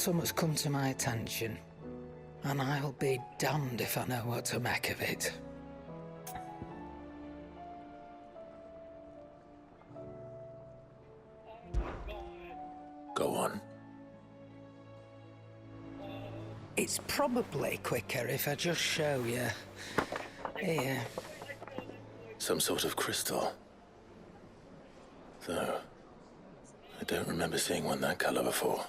something's come to my attention, and I'll be damned if I know what to make of it. Go on. It's probably quicker if I just show you. Here. Some sort of crystal. Though, I don't remember seeing one that colour before.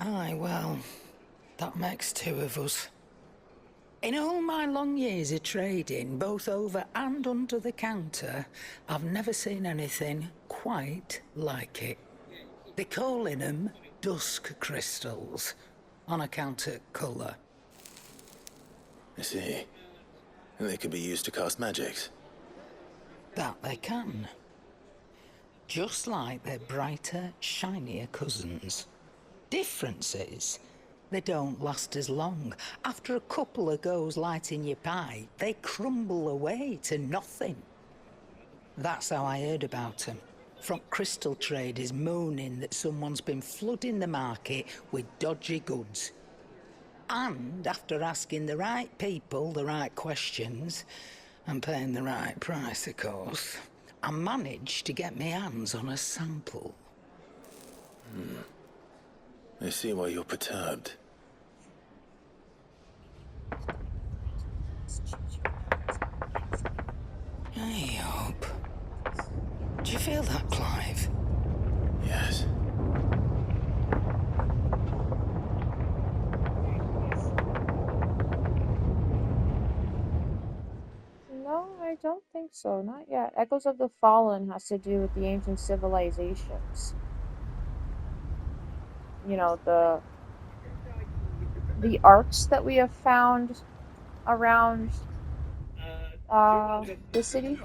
Aye, well, that makes two of us. In all my long years of trading, both over and under the counter, I've never seen anything quite like it. They're calling them dusk crystals, on account of colour. I see. And they can be used to cast magics. That they can. Just like their brighter, shinier cousins. Difference is, they don't last as long. After a couple of goes lighting your pipe, they crumble away to nothing. That's how I heard about them. From crystal traders moaning that someone's been flooding the market with dodgy goods. And after asking the right people the right questions, and paying the right price, of course, I managed to get my hands on a sample. I see why you're perturbed. I hope. Do you feel that, Clive? Yes. No, I don't think so. Not yet. Echoes of the Fallen has to do with the ancient civilizations. You know, the arcs that we have found around the city.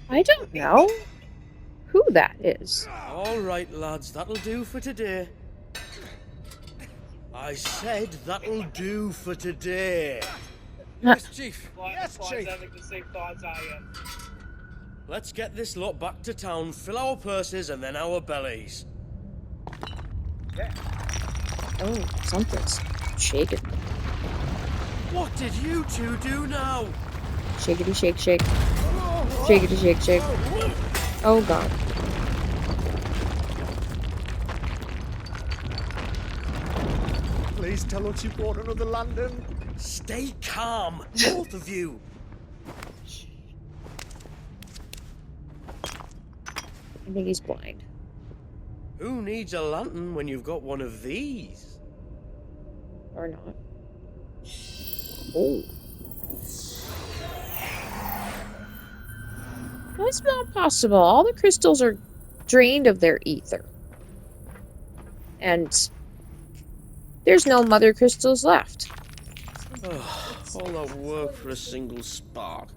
I don't know who that is. All right, lads, that'll do for today. I said that'll do for today. Yes, Chief. Yes, Chief. Let's get this lot back to town, fill our purses and then our bellies. Oh, something's shaking. What did you two do now? Shakety shake shake. Shakety shake shake. Oh god. Please tell us you brought another London. Stay calm, both of you. I think he's blind. Who needs a lantern when you've got one of these? Or not. Oh. That's not possible. All the crystals are drained of their ether. And there's no mother crystals left. All that work for a single spark.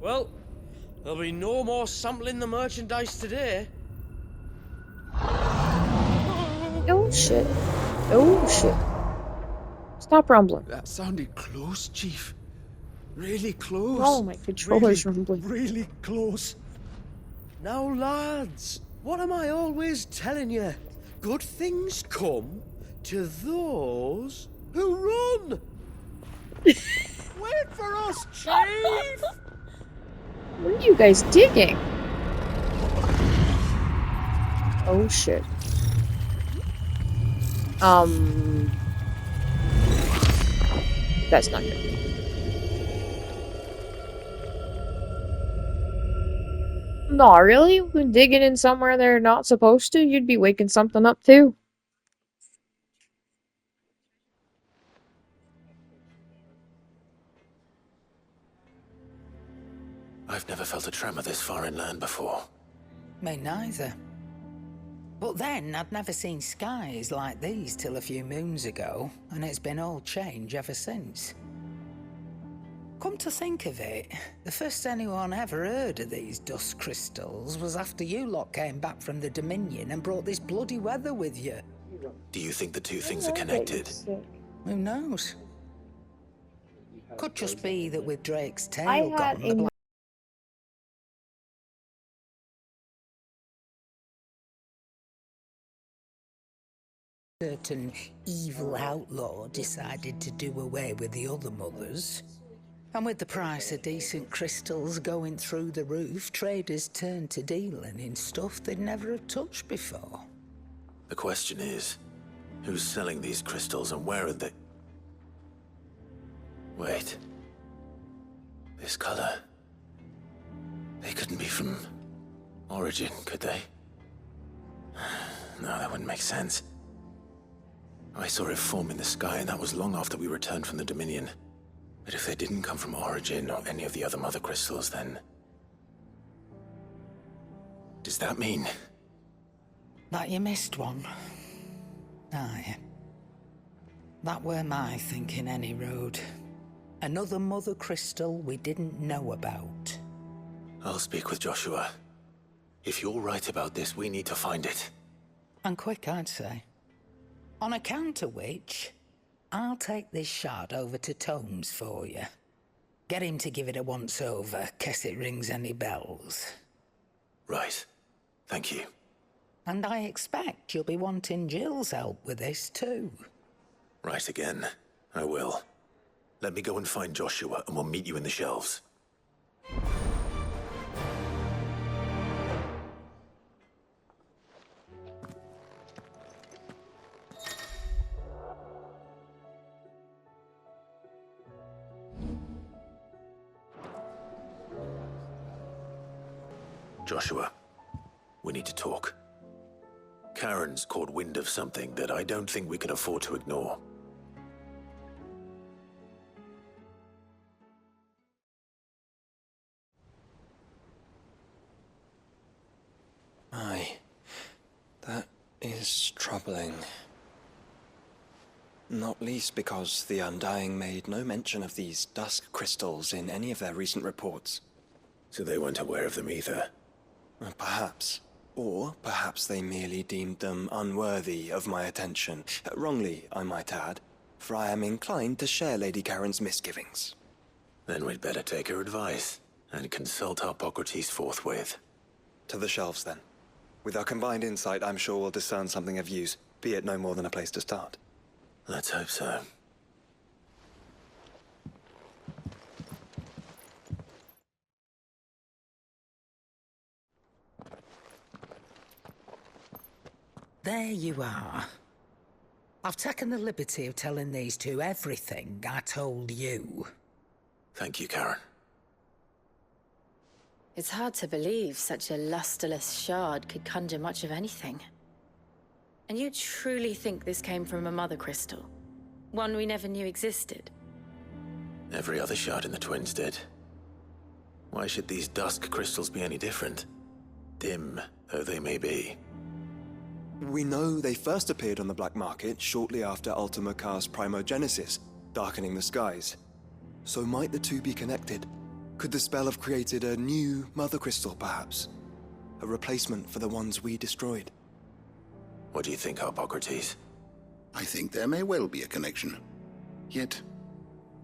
Well, there'll be no more sampling the merchandise today. Oh shit. Oh shit. Stop rumbling. That sounded close, Chief. Really close. Oh, my controller's rumbling. Really close. Now, lads, what am I always telling you? Good things come to those who run. Wait for us, Chief! What are you guys digging? Oh shit. That's not good. No, really? When digging in somewhere they're not supposed to, you'd be waking something up too. I've never felt a tremor this far inland before. Me neither. But then, I'd never seen skies like these till a few moons ago, and it's been all change ever since. Come to think of it, the first anyone ever heard of these dust crystals was after you lot came back from the Dominion and brought this bloody weather with you. Do you think the two things are connected? Who knows? Could just be that with Drake's I tail had gone, the a certain evil outlaw decided to do away with the other mothers. And with the price of decent crystals going through the roof, traders turned to dealing in stuff they'd never have touched before. The question is, who's selling these crystals and where are they? Wait. This color. They couldn't be from Origin, could they? No, that wouldn't make sense. I saw it form in the sky, and that was long after we returned from the Dominion. But if they didn't come from Origin or any of the other mother crystals, then... does that mean... That you missed one. Aye. That were my thinking, any road. Another mother crystal we didn't know about. I'll speak with Joshua. If you're right about this, we need to find it. And quick, I'd say. On account of which, I'll take this shard over to Tomes for you. Get him to give it a once-over, case it rings any bells. Right. Thank you. And I expect you'll be wanting Jill's help with this too. Right again. I will. Let me go and find Joshua, and we'll meet you in the shelves. Joshua, we need to talk. Karen's caught wind of something that I don't think we can afford to ignore. Aye, that is troubling. Not least because the Undying made no mention of these dusk crystals in any of their recent reports. So they weren't aware of them either. Perhaps. Or perhaps they merely deemed them unworthy of my attention. Wrongly, I might add, for I am inclined to share Lady Karen's misgivings. Then we'd better take her advice and consult Hippocrates forthwith. To the shelves, then. With our combined insight, I'm sure we'll discern something of use, be it no more than a place to start. Let's hope so. There you are. I've taken the liberty of telling these two everything I told you. Thank you, Karen. It's hard to believe such a lusterless shard could conjure much of anything. And you truly think this came from a mother crystal? One we never knew existed? Every other shard in the Twins did. Why should these dusk crystals be any different? Dim though they may be. We know they first appeared on the black market shortly after Ultima Car's primogenesis, darkening the skies. So might the two be connected? Could the spell have created a new mother crystal, perhaps? A replacement for the ones we destroyed? What do you think, Hippocrates? I think there may well be a connection. Yet,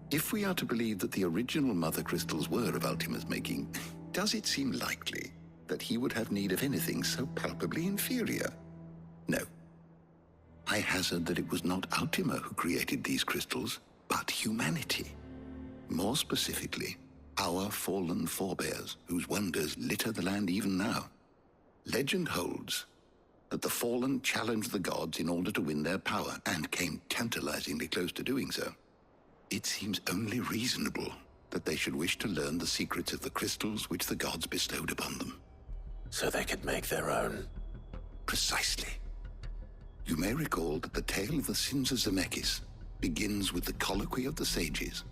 if we are to believe that the original mother crystals were of Ultima's making, does it seem likely that he would have need of anything so palpably inferior? No. I hazard that it was not Ultima who created these crystals, but humanity. More specifically, our fallen forebears, whose wonders litter the land even now. Legend holds that the fallen challenged the gods in order to win their power, and came tantalizingly close to doing so. It seems only reasonable that they should wish to learn the secrets of the crystals which the gods bestowed upon them. So they could make their own. Precisely. You may recall that the tale of the sins of Zemeckis begins with the colloquy of the sages,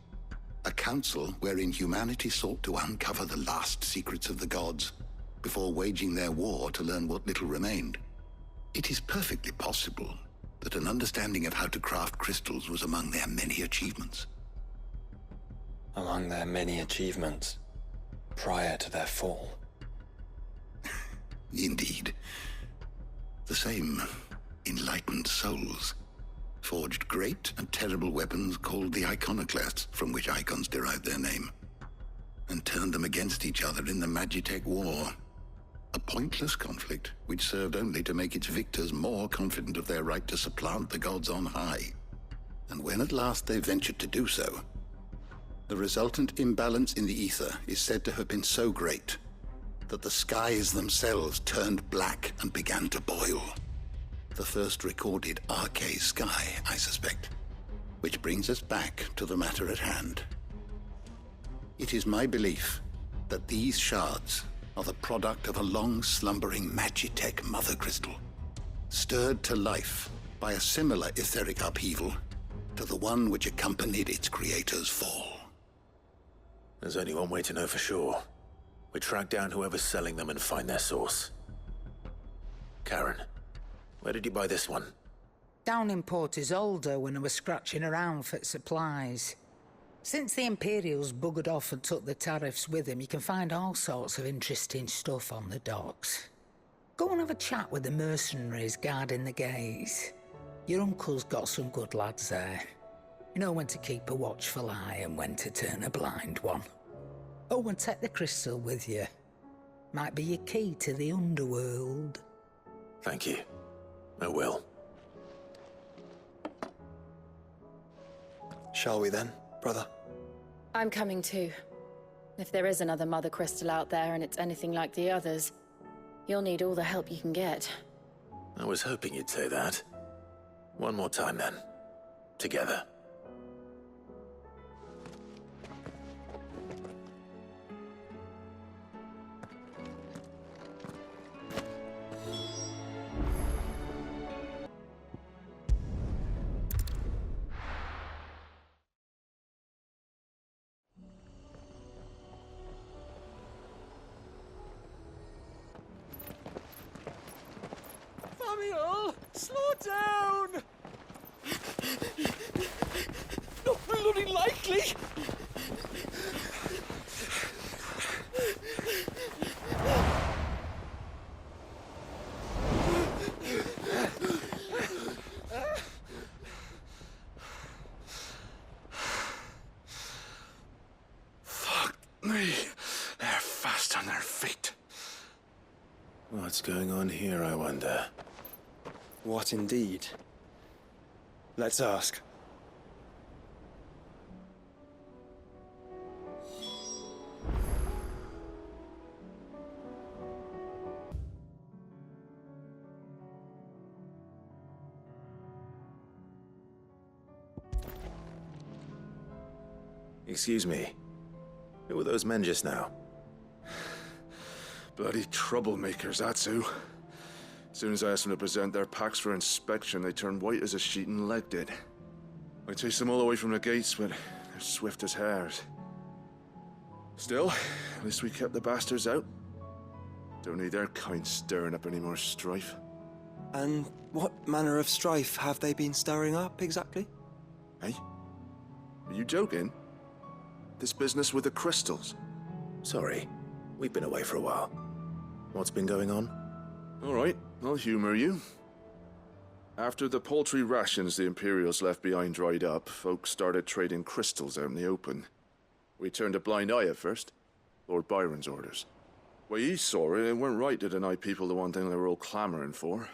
a council wherein humanity sought to uncover the last secrets of the gods before waging their war to learn what little remained. It is perfectly possible that an understanding of how to craft crystals was among their many achievements. Among their many achievements, prior to their fall. Indeed. The same enlightened souls forged great and terrible weapons called the iconoclasts, from which icons derived their name, and turned them against each other in the Magitech War. A pointless conflict which served only to make its victors more confident of their right to supplant the gods on high. And when at last they ventured to do so, the resultant imbalance in the ether is said to have been so great that the skies themselves turned black and began to boil. The first recorded arcane sky, I suspect. Which brings us back to the matter at hand. It is my belief that these shards are the product of a long-slumbering Magitech mother crystal, stirred to life by a similar etheric upheaval to the one which accompanied its creator's fall. There's only one way to know for sure. We track down whoever's selling them and find their source. Karen, where did you buy this one? Down in Port Isolde when I was scratching around for supplies. Since the Imperials buggered off and took the tariffs with them, you can find all sorts of interesting stuff on the docks. Go and have a chat with the mercenaries guarding the gates. Your uncle's got some good lads there. You know when to keep a watchful eye and when to turn a blind one. Oh, and take the crystal with you. Might be your key to the underworld. Thank you. I will. Shall we then, brother? I'm coming too. If there is another mother crystal out there and it's anything like the others, you'll need all the help you can get. I was hoping you'd say that. One more time then. Together. Samuel, slow down! Not bloody likely! Fuck me. They're fast on their feet. What's going on here, I wonder? What indeed? Let's ask. Excuse me. Who were those men just now? Bloody troublemakers, that's who. As soon as I asked them to present their packs for inspection, they turned white as a sheet and legged it. I chased them all away from the gates, but they're swift as hares. Still, at least we kept the bastards out. Don't need their kind stirring up any more strife. And what manner of strife have they been stirring up, exactly? Hey? Are you joking? This business with the crystals? Sorry. We've been away for a while. What's been going on? All right, I'll humor you. After the paltry rations the Imperials left behind dried up, folks started trading crystals out in the open. We turned a blind eye at first. Lord Byron's orders. Way he saw it, it weren't right to deny people the one thing they were all clamoring for.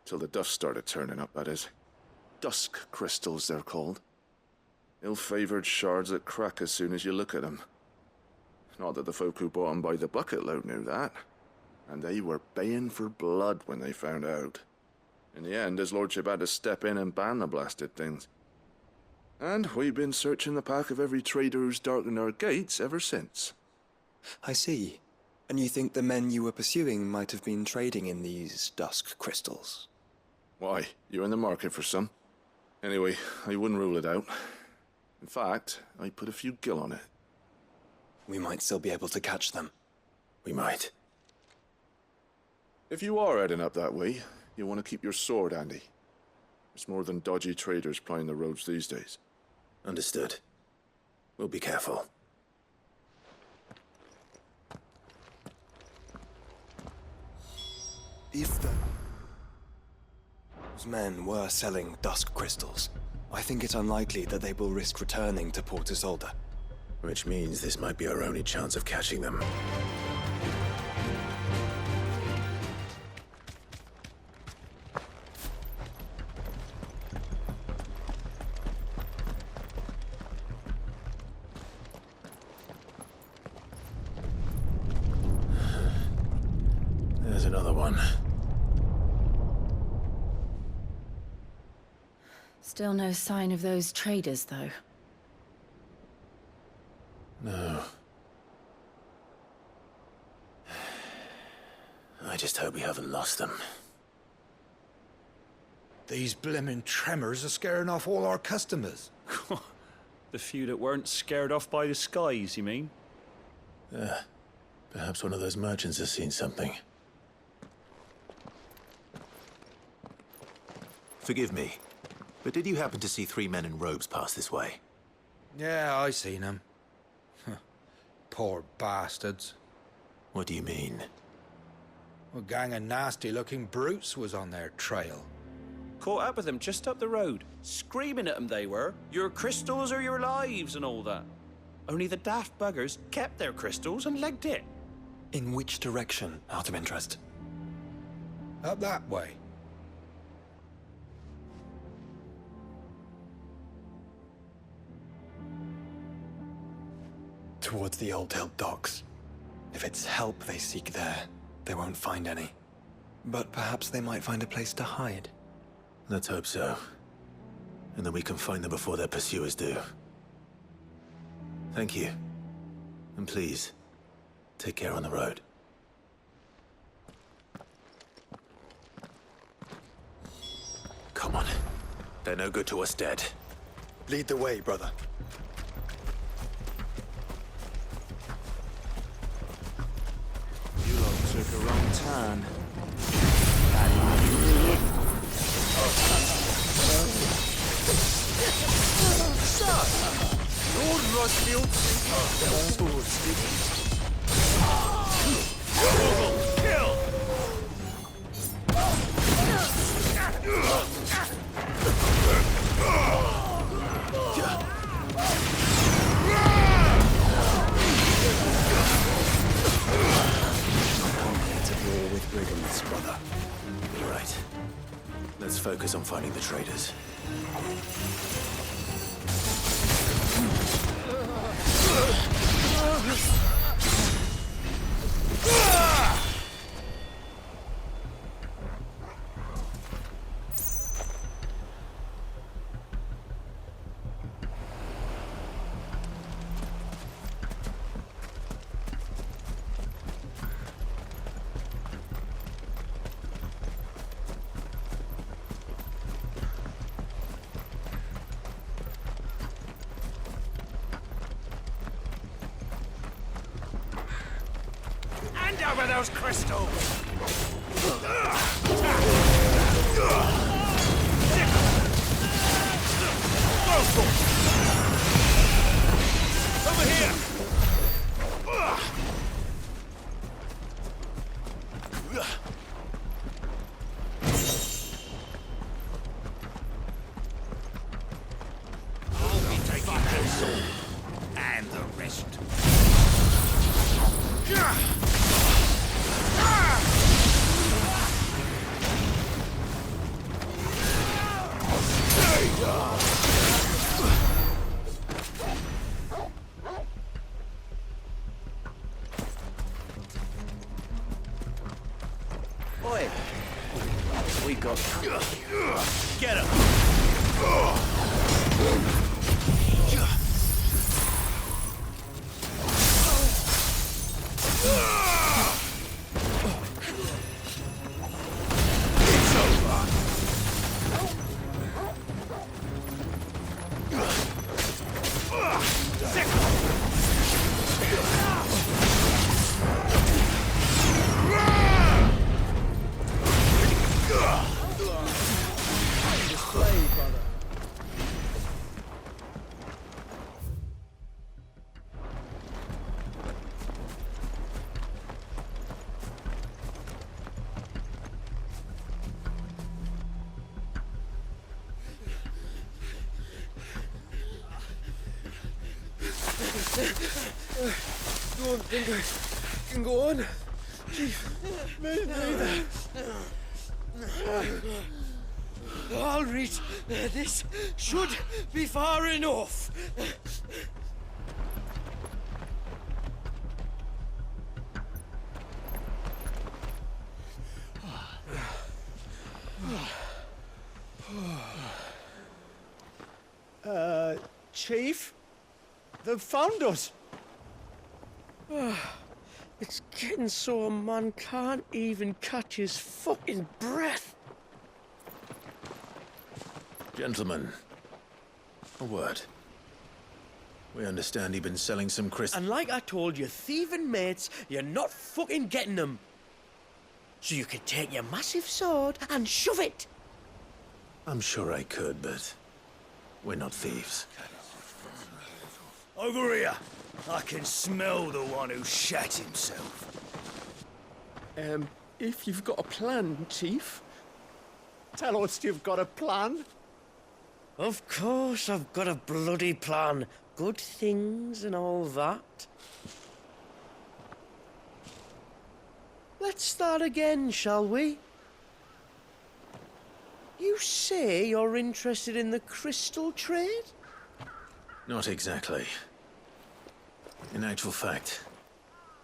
Till the dust started turning up, that is. Dusk crystals, they're called. Ill-favored shards that crack as soon as you look at them. Not that the folk who bought them by the bucket load knew that. And they were baying for blood when they found out. In the end, his lordship had to step in and ban the blasted things. And we've been searching the pack of every trader who's darkened our gates ever since. I see. And you think the men you were pursuing might have been trading in these dusk crystals? Why, you're in the market for some. Anyway, I wouldn't rule it out. In fact, I put a few gil on it. We might still be able to catch them. We might. If you are heading up that way, you want to keep your sword handy. There's more than dodgy traders plying the roads these days. Understood. We'll be careful. If the... Those men were selling dusk crystals. I think it's unlikely that they will risk returning to Port Isolde. Which means this might be our only chance of catching them. There's another one. Still no sign of those traders, though. No. I just hope we haven't lost them. These blimmin' tremors are scaring off all our customers. The few that weren't scared off by the skies, you mean? Perhaps one of those merchants has seen something. Forgive me, but did you happen to see 3 men in robes pass this way? Yeah, I seen them. Poor bastards. What do you mean? A gang of nasty-looking brutes was on their trail. Caught up with them just up the road. Screaming at them they were. Your crystals or your lives and all that. Only the daft buggers kept their crystals and legged it. In which direction, out of interest? Up that way. Towards the Old Hill docks. If it's help they seek there, they won't find any. But perhaps they might find a place to hide. Let's hope so. And that we can find them before their pursuers do. Thank you. And please, take care on the road. Come on. They're no good to us dead. Lead the way, brother. You lot took a wrong turn. Lord Rosfield swords, did he? Kill! With brigands, brother. You're right. Let's focus on finding the traders. Hand over those crystals! Over here! I'll be taking that sword and the rest. Oi! We got him. Get him! Don't think I can go on. Chief, me neither. All right, this should be far enough. Chief? They've found us. It's getting so a man can't even catch his fucking breath. Gentlemen, a word. We understand you've been selling some crystals. And like I told your thieving mates, you're not fucking getting them. So you can take your massive sword and shove it. I'm sure I could, but we're not thieves. Over here. I can smell the one who shat himself. If you've got a plan, Chief. Tell us you've got a plan. Of course I've got a bloody plan. Good things and all that. Let's start again, shall we? You say you're interested in the crystal trade? Not exactly. In actual fact,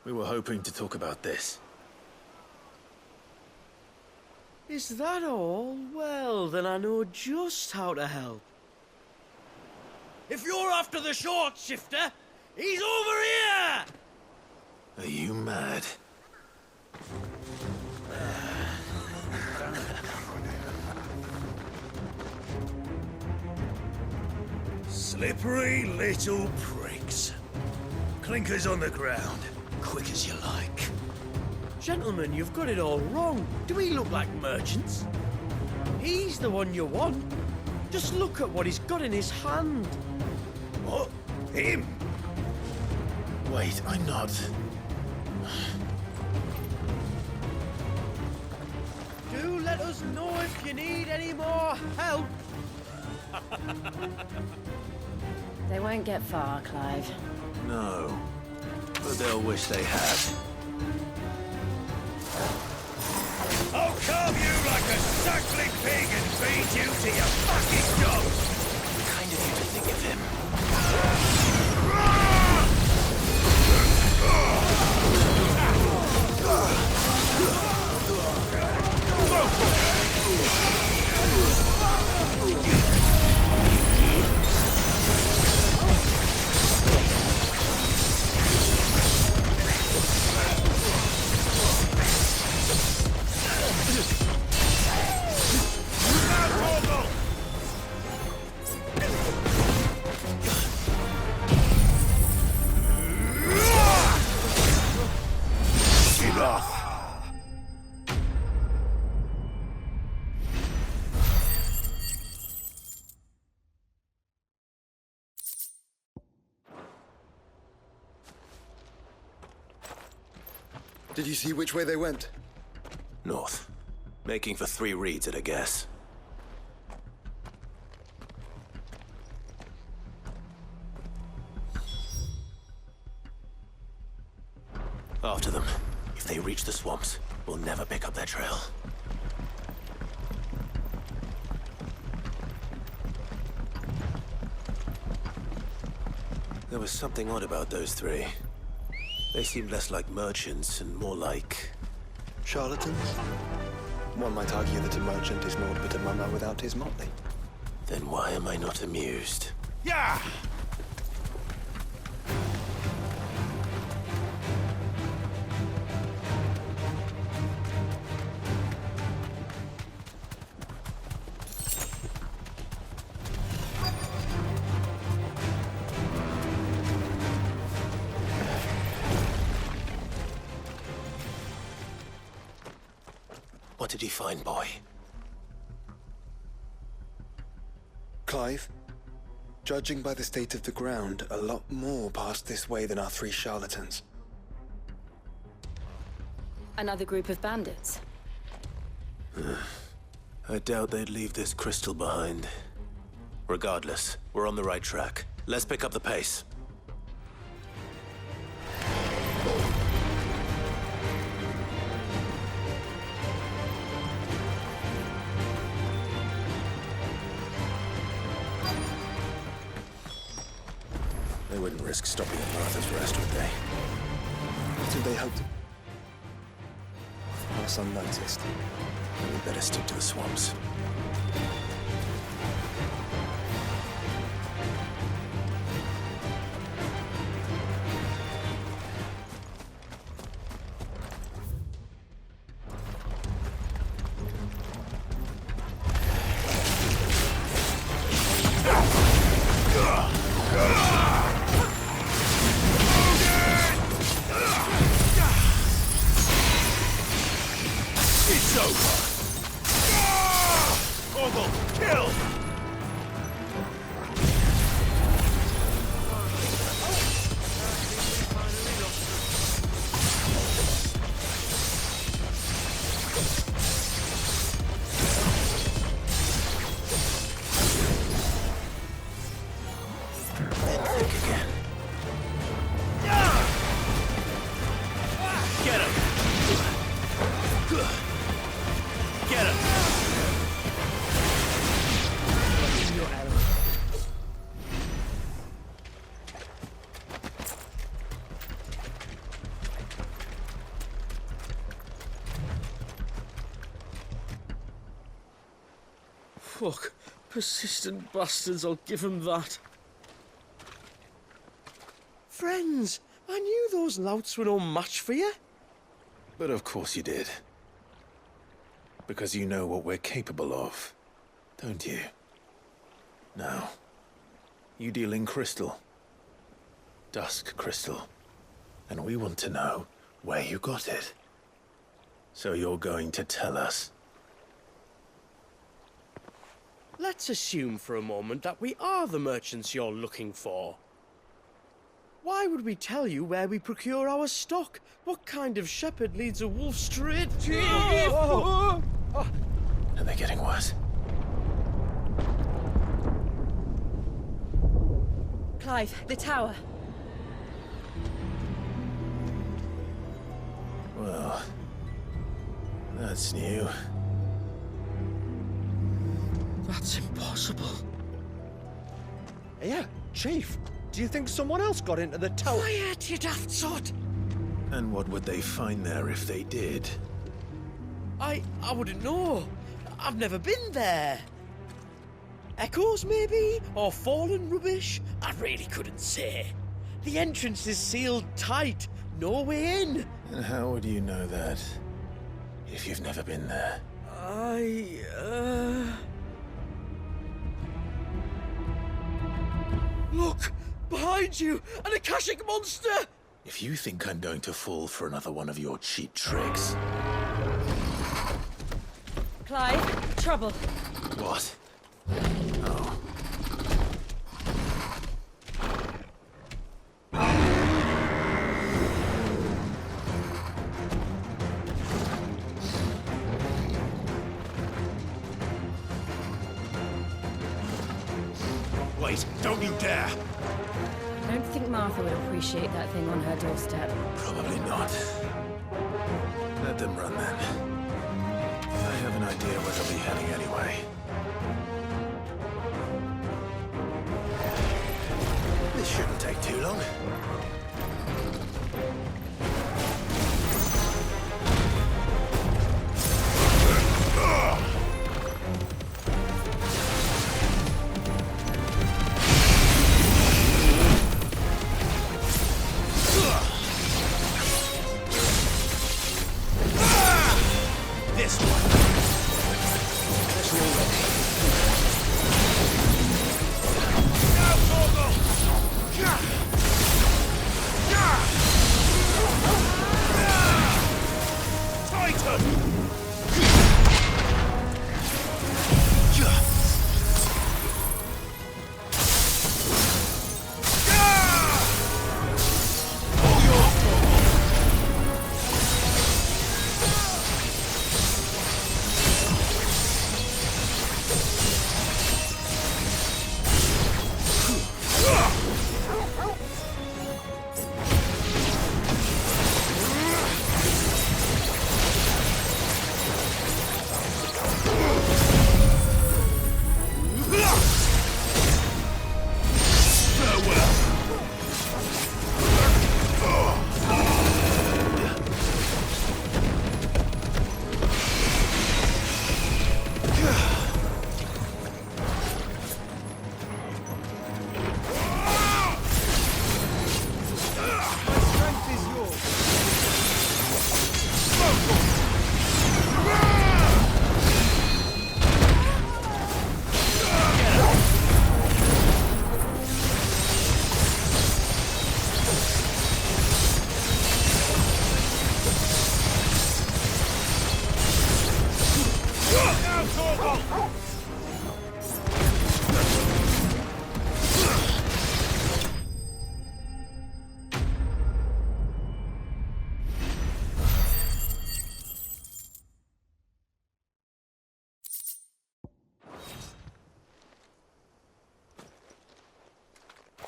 we were hoping to talk about this. Is that all? Well, then I know just how to help. If you're after the short shifter, he's over here! Are you mad? Slippery little pricks. Clinkers on the ground, quick as you like. Gentlemen, you've got it all wrong. Do we look like merchants? He's the one you want. Just look at what he's got in his hand. What? Him? Wait, I'm not. Do let us know if you need any more help. They won't get far, Clive. No. But they'll wish they had. I'll carve you like a suckling pig and feed you to your fucking dog! Kind of you to think of him. Did you see which way they went? North. Making for 3 reads at a guess. After them. If they reach the swamps, we'll never pick up their trail. There was something odd about those 3. They seemed less like merchants and more like... Charlatans? One might argue that a merchant is naught but a mummer without his motley. Then why am I not amused? Yeah! What did you find, boy? Clive, judging by the state of the ground, a lot more passed this way than our 3 charlatans. Another group of bandits. I doubt they'd leave this crystal behind. Regardless, we're on the right track. Let's pick up the pace. They wouldn't risk stopping at Martha's Rest, would they? Did they hope to pass unnoticed? We better stick to the swamps. It's over! Ogle, kill! Then think again. Get him! Get him! Fuck. Persistent bastards, I'll give them that. Friends, I knew those louts were no match for you. But of course you did. Because you know what we're capable of, don't you? Now, you deal in crystal. Dusk crystal. And we want to know where you got it. So you're going to tell us. Let's assume for a moment that we are the merchants you're looking for. Why would we tell you where we procure our stock? What kind of shepherd leads a wolf straight to... Are they getting worse? Clive, the tower. Well, that's new. That's impossible. Yeah, Chief. Do you think someone else got into the tower? Quiet, you daft sod! And what would they find there if they did? I wouldn't know. I've never been there. Echoes, maybe? Or fallen rubbish? I really couldn't say. The entrance is sealed tight. No way in. And how would you know that? If you've never been there? Look! Behind you! An Akashic monster! If you think I'm going to fall for another one of your cheap tricks... Clive, trouble. What? Oh. Wait, don't you dare! I don't think Martha would appreciate that thing on her doorstep. Probably not. Let them run then. I have an idea where they'll be heading anyway. This shouldn't take too long. This one! Let's roll it. Now, Ogle!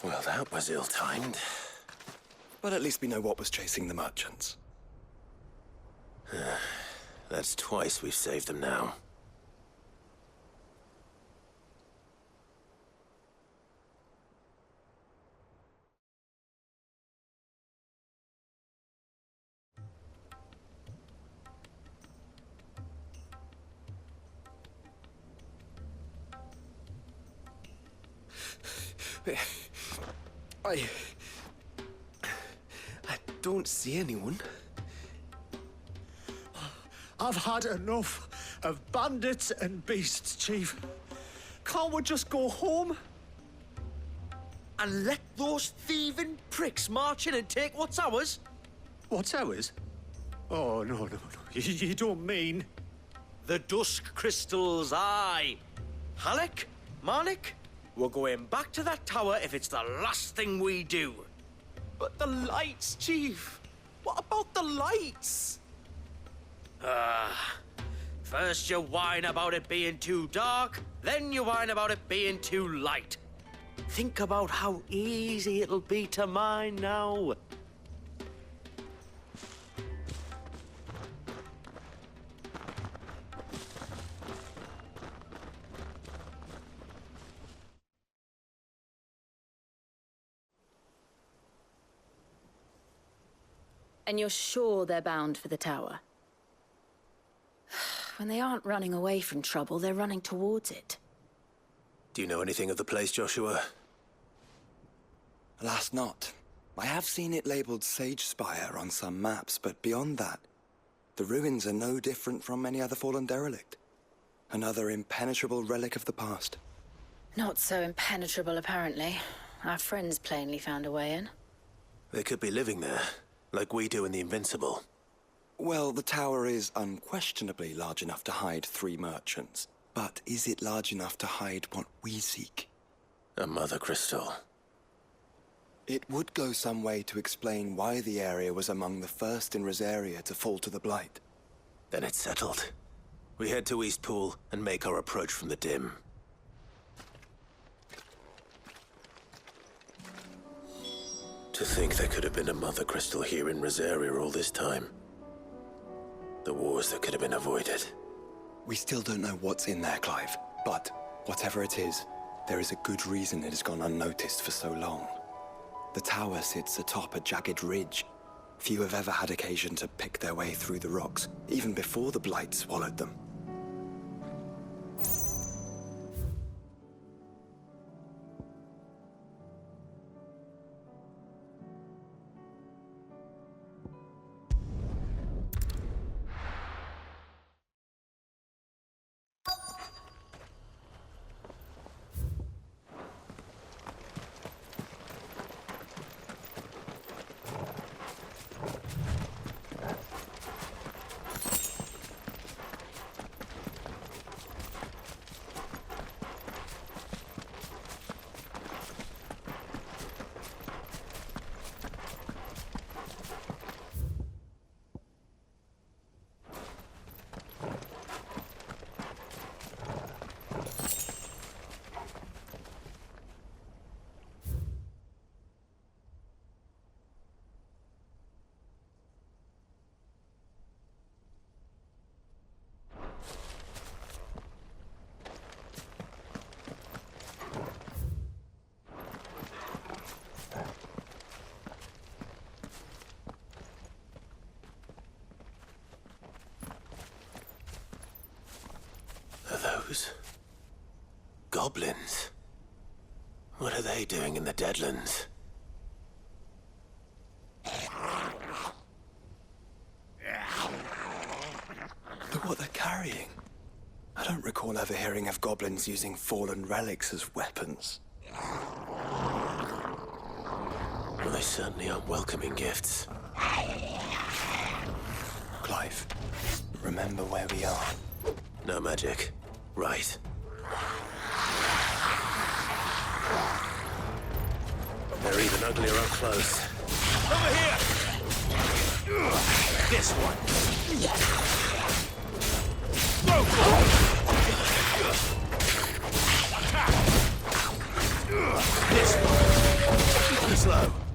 Well, that was ill-timed. But at least we know what was chasing the merchants. That's twice we've saved them now. I don't see anyone. I've had enough of bandits and beasts, Chief. Can't we just go home? And let those thieving pricks march in and take what's ours? What's ours? Oh, no. You don't mean... The Dusk Crystals, aye. Halleck, Marnik, we're going back to that tower if it's the last thing we do. But the lights, Chief. What about the lights? First you whine about it being too dark, then you whine about it being too light. Think about how easy it'll be to mine now. And you're sure they're bound for the tower? When they aren't running away from trouble, they're running towards it. Do you know anything of the place, Joshua? Alas, not. I have seen it labeled Sage Spire on some maps, but beyond that, the ruins are no different from any other fallen derelict. Another impenetrable relic of the past. Not so impenetrable, apparently. Our friends plainly found a way in. They could be living there, like we do in the Invincible. Well, the tower is unquestionably large enough to hide 3 merchants. But is it large enough to hide what we seek? A mother crystal. It would go some way to explain why the area was among the first in Rosaria to fall to the Blight. Then it's settled. We head to Eastpool and make our approach from the dim. To think there could have been a mother crystal here in Rosaria all this time. The wars that could have been avoided. We still don't know what's in there, Clive. But whatever it is, there is a good reason it has gone unnoticed for so long. The tower sits atop a jagged ridge. Few have ever had occasion to pick their way through the rocks, even before the Blight swallowed them. Goblins? What are they doing in the Deadlands? Look what they're carrying. I don't recall ever hearing of goblins using fallen relics as weapons. Well, they certainly aren't welcoming gifts. Clive, remember where we are. No magic. Right. They're even uglier up close. Over here! This one. This one. slow.